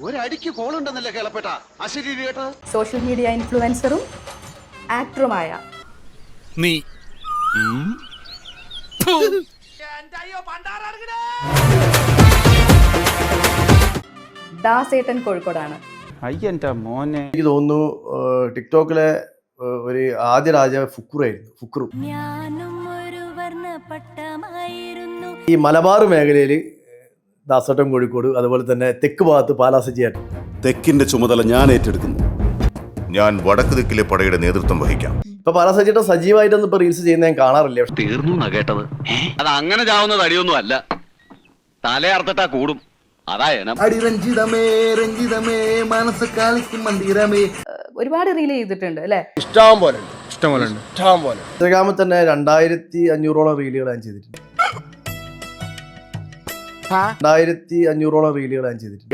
ഒരടിക്ക് കോളുണ്ടെന്നല്ലേ കേളപ്പെട്ട അശരീരി കേട്ടോ. Social media ഇൻഫ്ലുവൻസറും ആക്ടറുമായ നീ ദാസേട്ടൻ കോഴിക്കോടാണ്. അയ്യന്റെ മോനെ. എനിക്ക് തോന്നുന്നു ടിക്ടോക്കിലെ ഒരു ആദ്യ രാജാവ് ഫുക്രുവായിരുന്നു. ഫുക്രു ഈ മലബാർ മേഖലയിൽ ദാസേട്ടൻ കോഴിക്കോട്, അതുപോലെ തന്നെ തെക്ക് ഭാഗത്ത് പാലാ സജിയാട്ടൻ. തെക്കിന്റെ ചുമതല ഞാൻ ഏറ്റെടുക്കുന്നു. ഞാൻ വടക്ക് ദിക്കിലെ പടയുടെ നേതൃത്വം വഹിക്കാം. ഇപ്പൊ പാലാ സജിയേട്ടൻ സജീവമായിട്ടൊന്നും ഇപ്പൊ റീൽസ് ചെയ്യുന്ന ഞാൻ കാണാറില്ല. തീർന്നു എന്നാ കേട്ടത്. അത് അങ്ങനെ ചാവുന്ന തടിയൊന്നും അല്ല, തലയർത്തിട്ടാ കൂടും. ഒരുപാട് റീൽ ചെയ്തിട്ടുണ്ട് അല്ലെ? ഇഷ്ടം പോലെ ഇൻസ്റ്റാഗ്രാമിൽ തന്നെ 2500ഓളം റീലുകൾ ഞാൻ ചെയ്തിട്ടുണ്ട്. 2500ഓളം റീലുകൾ ഞാൻ ചെയ്തിട്ടുണ്ട്.